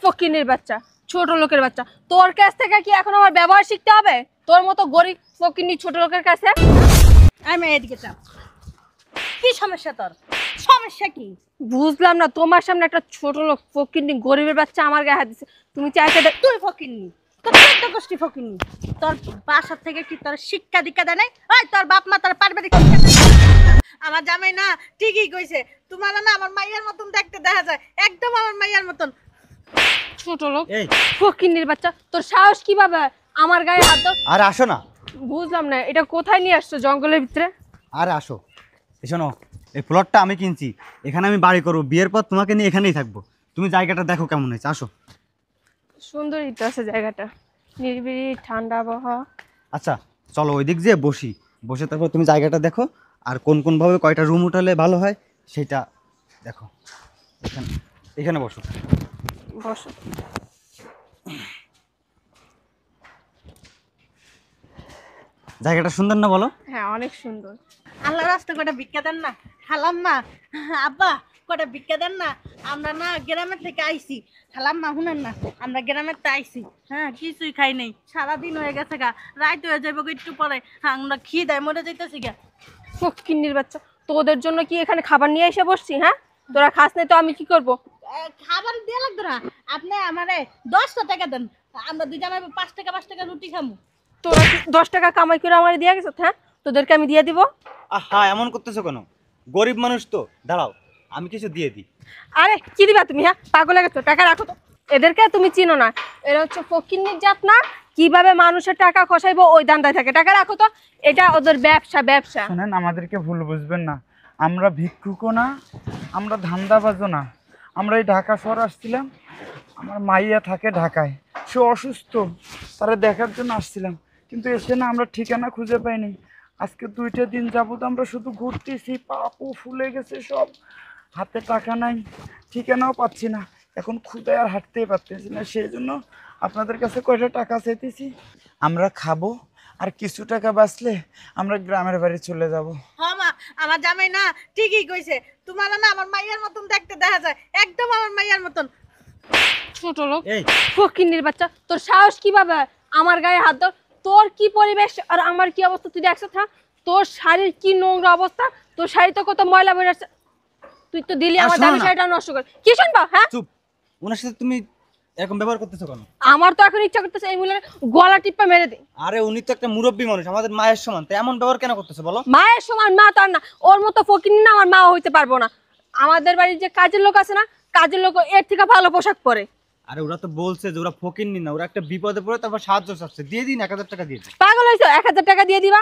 ফকিন্নির বাচ্চা, ছোট লোকের বাচ্চা, তোর কাছ থেকে কি এখন আমার ব্যবহার শিখতে হবে? তোর মতো গরিব ফকিন্নি ছোট লোকের কাছে? আমি এদিকে চাপ। কি সমস্যা তোর? সমস্যা কি? বুঝলাম না, তোমার সামনে একটা ছোট লোক ফকিন্নি গরিবের বাচ্চা আমার গায়ে হাত দিছে, তুমি চাইতে তুই ফকিন্নি, তোর চোদ্দ গোষ্ঠী ফকিন্নি। তোর বাসার থেকে কি তোর শিক্ষা দীক্ষা দেয় নাই? ওই তোর বাপ মা তোর পারিবারিক শিক্ষা দেয় নাই? আমার জামাই না ঠিকই কইছে, তোমার না আমার মাইয়ার মতন দেখতে দেখা যায়, একদম আমার মাইয়ার মতন। ছোট লোক ফকিন্নির বাচ্চা, তোর সাহস কিভাবে আমার গায়ে হাত দাও? আরে আসো না। বুঝলাম না, এটা কোথায় নিয়ে আসছো? জঙ্গলের ভিতরে? আরে আসো, শোনো, এই প্লটটা আমি কিনছি, এখানে আমি বাড়ি করবো, বিয়ের পর তোমাকে নিয়ে এখানেই থাকবো। তুমি জায়গাটা দেখো কেমন হয়েছে, আসো। সুন্দরই তো আছে জায়গাটা, নিরিবিলি ঠান্ডা আবহাওয়া। আচ্ছা চলো ওই দিক যেয়ে বসে তারপর তুমি জায়গাটা দেখো, আর কোন কোনভাবে কয়টা রুম উঠালে ভালো হয় সেটা দেখো। এখানে এখানে বসো। বসো। জায়গাটা সুন্দর না বলো? হ্যাঁ অনেক সুন্দর। আল্লাহ রাস্তা কটা ভিক্ষা দেন না, খালাম্মা আব্বা কটা ভিক্ষা দেন না। আমরা না গ্রামের থেকে আইছি, খালাম্মা শুনেন না, আমরা গ্রামের থেকে আইছি, হ্যাঁ কিছুই খাই নাই, সারাদিন হয়ে গেছে গা, রাত হয়ে যাবো একটু পরে, আমরা খিদায় মরে যাইতেছি গা। ফকিন্নির বাচ্চা, তোদের জন্য কি এখানে খাবার নিয়ে এসে বসছি? হ্যাঁ, তোরা খাস নাই তো আমি কি করব? খাবার দিয়ে লাগতো না, আপনি আমারে 10টা টাকা দেন, আমরা দুইজনে 5 টাকা রুটি খামু। তোরা কি 10 টাকা কামাই করে আমার দিয়ে গেছিস? হ্যাঁ, তোদেরকে আমি দিয়ে দিব? হ্যাঁ, এমন করতেছো কেন? গরিব মানুষ তো, দাঁড়াও আমি কিছু দিয়ে দিই। আরে কি দিবা তুমি? হ্যাঁ, পাগল হয়ে গেছো? টাকা রাখো তো। এদেরকে তুমি চিনো না, এরা হচ্ছে ফকিন্নির জাত না, কিভাবে মানুষের টাকা খসাইবো ওই ধান্দায় থাকে। টাকা রাখো তো, এটা ওদের ব্যবসা। শুনেন, আমাদেরকে ভুল বুঝবেন না, আমরা ভিক্ষুকও না, আমরা ধান্দাবাজও না। আমরা এই ঢাকা শহর আসছিলাম, আমার মাইয়া থাকে ঢাকায়, সে অসুস্থ, তারা দেখার জন্য আসছিলাম, কিন্তু এসে না আমরা ঠিকানা খুঁজে পাইনি। আজকে 2টা দিন যাবত আমরা শুধু ঘুরতেছি, পাপও ফুলে গেছে সব, হাতে টাকা নাই, ঠিকানাও পাচ্ছি না, এখন ক্ষুদায় আর হাঁটতেই পারতেছি না। সেই জন্য আপনাদের কাছে কয়টা টাকা চাইতেছি, আমরা খাবো, আর কিছু টাকা বাঁচলে আমরা গ্রামের বাড়ি চলে যাব। হ্যাঁ মা, আমার জামাই না ঠিকই কইছে, তোমার না আমার মাইয়ার মতন দেখতে দেখা যায়, একদম আমার মাইয়ার মতন। ছোট লোক ফকিন্নির বাচ্চা, তোর সাহস কিভাবে আমার গায়ে হাত দাও? তোর কি পরিবেশ আর আমার কি অবস্থা তুই দেখছ? হ্যাঁ, তোর শাড়ির কি নোংরা অবস্থা, তোর শাড়ি তো কত ময়লা বের আসছে, তুই তো দিলি আমার দামি শাড়িটা নষ্ট করে। কি শুনবা? হ্যাঁ চুপ, ওনার সাথে তুমি এরকম ব্যবহার করতেছো কেন? আমার তো এখন ইচ্ছা করতেছে এই মহিলার গলা টিপা মেরে দিই। আরে উনি তো একটা মুরব্বী মানুষ, আমাদের মায়ের সমান, তো এমন ব্যবহার কেন করতেছো বলো? মায়ের সমান মা তার না, ওর মতো ফকিন্নি না আমার মা হইতে পারবো না। আমাদের বাড়ির যে কাজের লোক আছে না, কাজের লোক এর থেকে ভালো পোশাক পরে। আরে ওরা তো বলছে যে ওরা ফকিন্নি না, ওরা একটা বিপদে পড়ে তারপর সাহায্য চাচ্ছে, দিয়ে দিন 1000 টাকা দিয়ে দিন। পাগল হয়েছো? 1000 টাকা দিয়ে দিবা?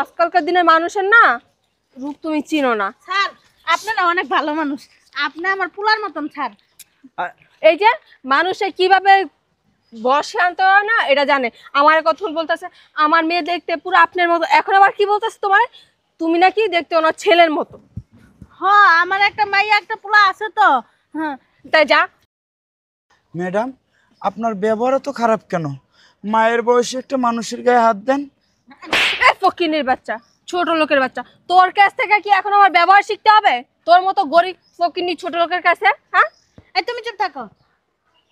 আজকালকার দিনের মানুষের না রূপ তুমি চিনো না। স্যার আপনারা অনেক ভালো মানুষ, আপনি আমার পুলার মতন স্যার। এই যে মানুষে কিভাবে বসে আনতে হয় না এটা জানে। আমার কথা বলতেছে আমার মেয়ে দেখতে পুরো আপনার মতো, এখন আবার কি বলতেছে তোমার? তুমি নাকি দেখতে ওনার ছেলের মতো। হ্যাঁ, আমার একটা মাইয়া একটা পুলা আছে তো। হ্যাঁ তাই যা। ম্যাডাম, আপনার ব্যবহার তো খারাপ কেন? মায়ের বয়সে একটা মানুষের গায়ে হাত দেন। ফকিন্নির বাচ্চা, ছোট লোকের বাচ্চা, তোর কাছ থেকে কি এখন আমার ব্যবহার শিখতে হবে? তোর মতো গরিব ফকিন্নি ছোট লোকের কাছে? হ্যাঁ, এই তুমি চুপ থাকো।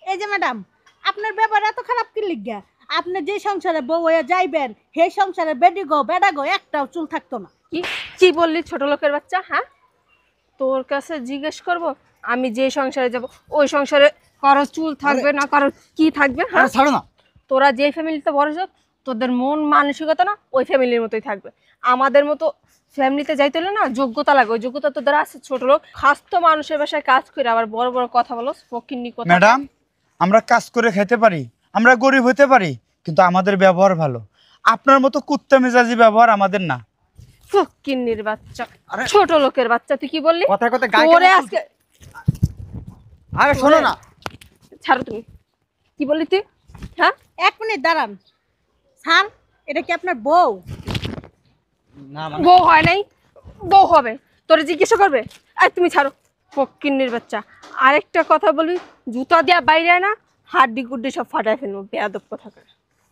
এই যে ম্যাডাম, আপনার ব্যাপার এত খারাপ কি লিগা? আপনি যে সংসারে বউ হয়ে যাইবেন, সেই সংসারে বেডা গো একটাও চুল থাকতো না। কি কি বললি ছোট লোকের বাচ্চা? হ্যাঁ, তোর কাছে জিজ্ঞেস করব আমি যে সংসারে যাব ওই সংসারে কারো চুল থাকবে না, কারো কি থাকবে? হ্যাঁ ছাড়ো না। তোরা যে ফ্যামিলিতে বড় হোক, তোদের মন মানসিকতা না ওই ফ্যামিলির মতোই থাকবে। আমাদের মতো ফ্যামিলিতে যাইতে হলে না যোগ্যতা লাগে, ওই যোগ্যতা তোদের আছে। ছোট লোক, খাস্ত মানুষের বাসায় কাজ করে আবার বড় বড় কথা বলো, ফকিন্নি কথা। ম্যাডাম, আমরা কাজ করে খেতে পারি, আমরা গরিব হতে পারি, কিন্তু আমাদের ব্যবহার ভালো। আপনার মতো কুত্তা মেজাজি ব্যবহার আমাদের না। ফকিন্নির বাচ্চা, ছোট লোকের বাচ্চা, তুই কি বললি? কথা কথা গায়ে তোরে আজকে। আরে শোনো না। ছাড়ো তুমি, কি বললি তুই? হ্যাঁ, 1 মিনিট দাঁড়ান স্যার, এটা কি আপনার বউ? না বউ হয় নাই, বউ হবে, তোরে জিজ্ঞাসা করবে। আর তুমি ছাড়ো ফকিন্নির বাচ্চা। আরেকটা কথা বলবি, জুতা দিয়া বাইরে না, হাড্ডি গুড্ডি সব ফাটায় ফেলবো, বেয়াদব কথা করে।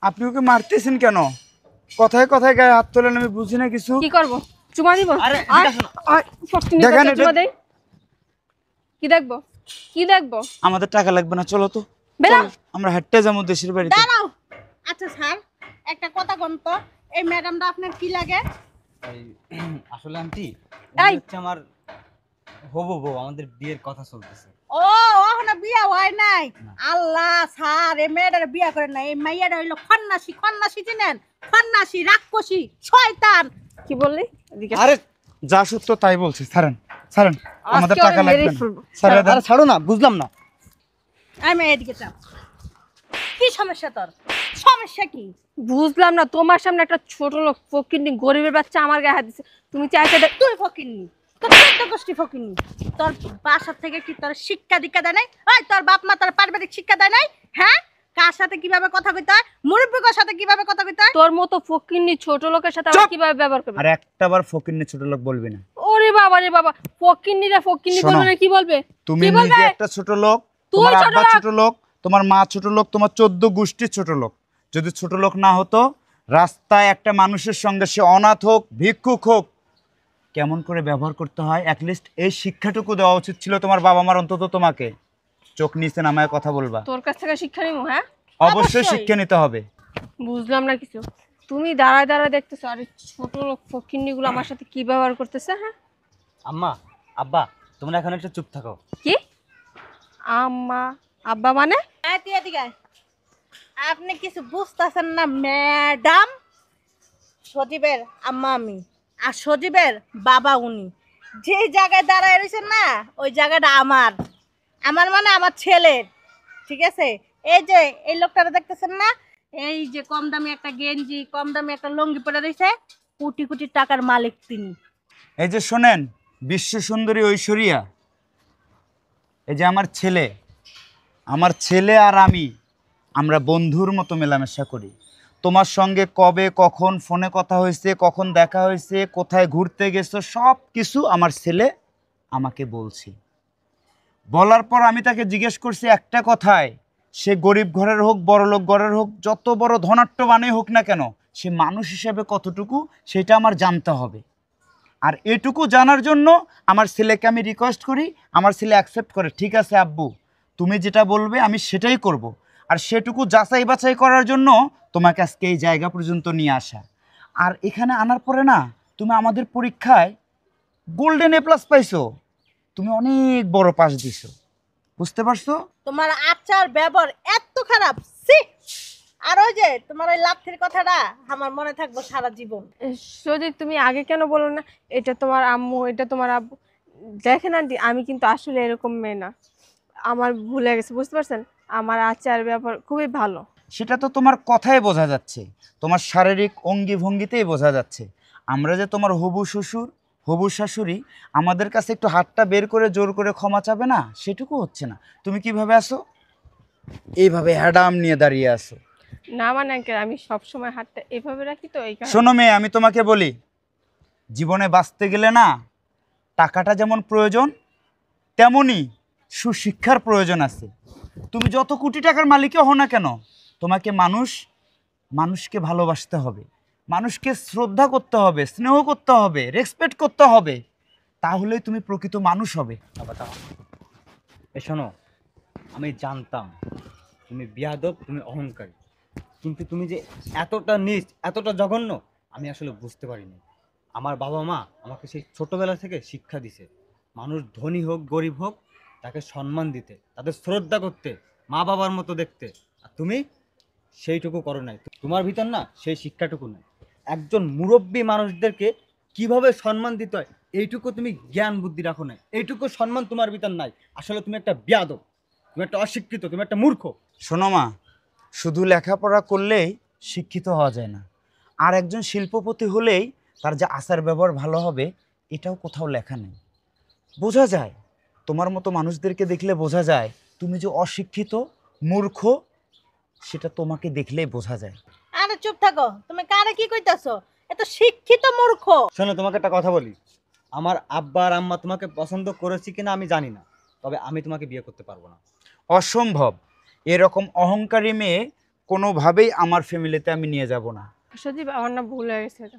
আপনি ওকে মারতেছেন কেন? কথায় কথায় গায়ে হাত তোলেন, আমি বুঝি না কিছু। কি করবো? চুমা দিব? আরে ফকিন্নির বাচ্চা, চুমা দেই? কি দেখবো? কি দেখবো? আমাদের টাকা লাগবে না, চলো তো বেরাও। চলো, আমরা হাঁটতে যাবো দেশের বাড়িতে। দাঁড়াও। আচ্ছা স্যার, একটা কথা কোন তো, এই ম্যাডামটা আপনার কি লাগে? আসলে আন্টি এই! হচ্ছে আমার হবু বউ, আমাদের বিয়ের কথা চলতেছে। ও ওখানে বিয়া হয় নাই? আল্লাহ স্যার, এই মেয়েটার বিয়া করে নাই। এই মাইয়াটা হইলো খন্নাসি। খন্নাসি চিনেন? খন্নাসি, রাক্ষসী, শয়তান। কি বললি? এদিকে আরে যা সত্য তাই বলছি, ছাড়েন ছাড়েন, আমাদের আজকে টাকা আমি লাগবে মেরেই না। ফেলবো। ছাড়ে দেন। আরে ছাড়ো না, বুঝলাম না। আমি এদিকে চাপ। কি সমস্যা তোর? সমস্যা কি? বুঝলাম না, তোমার সামনে একটা ছোট লোক ফকিন্নি গরিবের বাচ্চা আমার গায়ে হাত দিছে, তুমি চাইতে তুই ফকিন্নি, তোর চোদ্দ গোষ্ঠী ফকিন্নি। তোর বাসা থেকে কি তোর শিক্ষা দীক্ষা দেয় নাই? ওই তোর বাপ মা তোর পারিবারিক শিক্ষা দেয় নাই? হ্যাঁ, কার সাথে কিভাবে কথা কইতে হয়, মুরব্বির সাথে কিভাবে কথা কইতে হয়? তোর মতো ফকিন্নি ছোট লোকের সাথে চুপ! আমরা কিভাবে ব্যবহার করবে? আর একটা বার ফকিন্নি ছোট লোক বলবি না। ওরে বাবা রে বাবা, ফকিন্নিরা ফকিন্নি শোনো, বলবে না, কি বলবে? তুমি কি বলবে? নিজে একটা ছোট লোক, তুই তোমার ছোট আব্বা লোক। ছোট লোক, তোমার মা ছোট লোক, তোমার 14 গোষ্ঠীর ছোট লোক। যদি ছোট লোক না হতো, রাস্তায় একটা মানুষের সঙ্গে, সে অনাথ হোক ভিক্ষুক হোক, কেমন করে ব্যবহার করতে হয় অ্যাটলিস্ট এই শিক্ষাটুকু দেওয়া উচিত ছিল তোমার বাবা মার। অন্তত তোমাকে চোখ নিচে নামায় কথা বলবা। তোর কাছ থেকে শিক্ষা নিবো? হ্যাঁ, অবশ্যই অবশ্যই। শিক্ষা নিতে হবে। বুঝলাম না কিছু। তুমি দাঁড়ায় দাঁড়ায় দেখতেছো, আরে ছোট লোক ফকিন্নি গুলো আমার সাথে কি ব্যবহার করতেছে? হ্যাঁ, আম্মা, আব্বা, তোমরা এখন একটু চুপ থাকো। কি আম্মা আব্বা মানে? আয় তুই এদিকে আয়। আপনি কিছু বুঝতেছেন না ম্যাডাম? সজীবের আম্মা আমি, আর সজীবের বাবা উনি। যে জায়গায় দাঁড়ায় রয়েছেন না, ওই জায়গাটা আমার। আমার মানে আমার ছেলের। ঠিক আছে? এই যে এই লোকটারা দেখতেছেন না, এই যে কম দামি একটা গেঞ্জি, কম দামি একটা লুঙ্গি পরে রয়েছে, কোটি কোটি টাকার মালিক তিনি। এই যে শোনেন, বিশ্ব সুন্দরী ঐশ্বরিয়া, এই যে আমার ছেলে আর আমরা বন্ধুর মতো মেলামেশা করি। তোমার সঙ্গে কবে কখন ফোনে কথা হয়েছে, কখন দেখা হয়েছে, কোথায় ঘুরতে গেছো, সব কিছু আমার ছেলে আমাকে বলছে। বলার পর আমি তাকে জিজ্ঞেস করছি একটা কথায়, সে গরিব ঘরের হোক, বড়লোক ঘরের হোক, যত বড় ধনাট্যবানই হোক না কেন, সে মানুষ হিসেবে কতটুকু সেটা আমার জানতে হবে। আর এটুকু জানার জন্য আমার ছেলেকে আমি রিকোয়েস্ট করি, আমার ছেলে অ্যাকসেপ্ট করে, ঠিক আছে আব্বু তুমি যেটা বলবে আমি সেটাই করব। আর সেটুকু যাচাই বাছাই করার জন্য তোমাকে আজকে এই জায়গা পর্যন্ত নিয়ে আসা। আর এখানে আনার পরে না, তুমি আমাদের পরীক্ষায় গোল্ডেন এ প্লাস পাইছো, তুমি অনেক বড় পাস দিছো, বুঝতে পারছো? তোমার আচার ব্যবহার এত খারাপ, সি! আর ওই যে তোমার ওই লাথির কথাটা আমার মনে থাকবো সারা জীবন। সজি, তুমি আগে কেন বলো না এটা তোমার আম্মু, এটা তোমার আব্বু? দেখেন আন্টি, আমি কিন্তু আসলে এরকম মেয়ে না, আমার ভুল হয়ে গেছে, বুঝতে পারছেন? আমার আচার ব্যবহার খুবই ভালো। সেটা তো তোমার কথায় বোঝা যাচ্ছে, তোমার শারীরিক অঙ্গি ভঙ্গিতেই বোঝা যাচ্ছে। আমরা যে তোমার হবু শ্বশুর হবু শাশুড়ি, আমাদের কাছে একটু হাতটা বের করে জোর করে ক্ষমা চাবে না, সেটুকু হচ্ছে না। তুমি কিভাবে আসো? এইভাবে হ্যাডাম নিয়ে দাঁড়িয়ে আসো। না মানে uncle, আমি সবসময় হাতটা এভাবে রাখি, তো এই কারণে। শোনো মেয়ে, আমি তোমাকে বলি, জীবনে বাঁচতে গেলে না, টাকাটা যেমন প্রয়োজন, তেমনই সুশিক্ষার প্রয়োজন আছে। তুমি যত কোটি টাকার মালিকও হও না কেন, তোমাকে মানুষকে ভালোবাসতে হবে, মানুষকে শ্রদ্ধা করতে হবে, স্নেহ করতে হবে, রেসপেক্ট করতে হবে, তাহলেই তুমি প্রকৃত মানুষ হবে। এ শোনো, আমি জানতাম তুমি বিয়াদব, তুমি অহংকারী, কিন্তু তুমি যে এতটা নীচ, এতটা জঘন্য, আমি আসলে বুঝতে পারিনি। আমার বাবা মা আমাকে সেই ছোটবেলা থেকে শিক্ষা দিছে, মানুষ ধনী হোক গরিব হোক তাকে সম্মান দিতে, তাদের শ্রদ্ধা করতে, মা বাবার মতো দেখতে। আর তুমি সেইটুকু করো নাই, তোমার ভিতর না সেই শিক্ষাটুকু নাই। একজন মুরব্বী মানুষদেরকে কিভাবে সম্মান দিতে হয় এইটুকু তুমি জ্ঞান বুদ্ধি রাখো নাই, এইটুকু সম্মান তোমার ভিতর নাই। আসলে তুমি একটা বিয়াদব, তুমি একটা অশিক্ষিত, তুমি একটা মূর্খ। শোনো মা, শুধু লেখাপড়া করলেই শিক্ষিত হওয়া যায় না। আর একজন শিল্পপতি হলেই তার যে আচার ব্যবহার ভালো হবে, এটাও কোথাও লেখা নেই। বোঝা যায়, তোমার মতো মানুষদেরকে দেখলে বোঝা যায় তুমি যে অশিক্ষিত মূর্খ, সেটা তোমাকে দেখলেই বোঝা যায়। আরে চুপ থাকো, তুমি কারে কি কইতাছো? এত শিক্ষিত মূর্খ। শোনো, তোমাকে একটা কথা বলি, আমার আব্বা আর আম্মা তোমাকে পছন্দ করেছি কিনা আমি জানি না, তবে আমি তোমাকে বিয়ে করতে পারবো না। অসম্ভব, এরকম অহংকারী মেয়ে কোনোভাবেই আমার ফ্যামিলিতে আমি নিয়ে যাব না। সজীব, আমার না ভুল হয়ে গেছে এটা।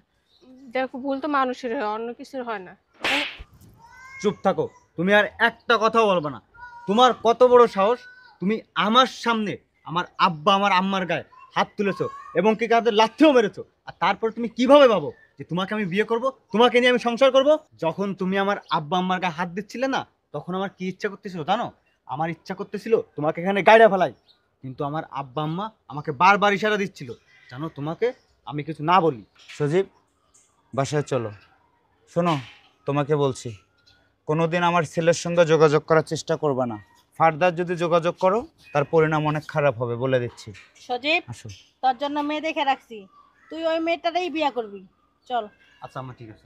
দেখো, ভুল তো মানুষের হয়, অন্য কিছুর হয় না। চুপ থাকো, তুমি আর একটা কথাও বলবে না। তোমার কত বড় সাহস, তুমি আমার সামনে আমার আব্বা আমার আম্মার গায়ে হাত তুলেছো এবং কি কাদের লাথিও মেরেছো, আর তারপর তুমি কিভাবে ভাবো যে তোমাকে আমি বিয়ে করব, তোমাকে নিয়ে আমি সংসার করব? যখন তুমি আমার আব্বা আম্মার গায়ে হাত দিচ্ছিলে না, তখন আমার কি ইচ্ছা করতেছিল জানো? আমার ইচ্ছা করতেছিল তোমাকে এখানে গাইড়া ফেলাই, কিন্তু আমার আব্বা আম্মা আমাকে বারবার ইশারা দিচ্ছিল জানো তোমাকে আমি কিছু না বলি। সজীব, বাসায় চলো। শোনো, তোমাকে বলছি, কোনোদিন আমার ছেলের সঙ্গে যোগাযোগ করার চেষ্টা করবে না। ফার্দার যদি যোগাযোগ করো, তার পরিণাম অনেক খারাপ হবে, বলে দিচ্ছি। সজীব, আসো। তোর জন্য মেয়ে দেখে রাখছি, তুই ওই মেয়েটারই বিয়া করবি। চল। আচ্ছা আম্মা ঠিক আছে।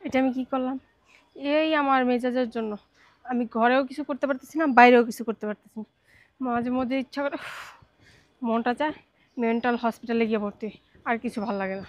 এটা আমি কি করলাম? এই আমার মেজাজের জন্য আমি ঘরেও কিছু করতে পারতেছি না, বাইরেও কিছু করতে পারতেছি না। মাঝে মধ্যে ইচ্ছা করে, মনটা চায় মেন্টাল হসপিটালে গিয়ে ভর্তি, আর কিছু ভালো লাগে না।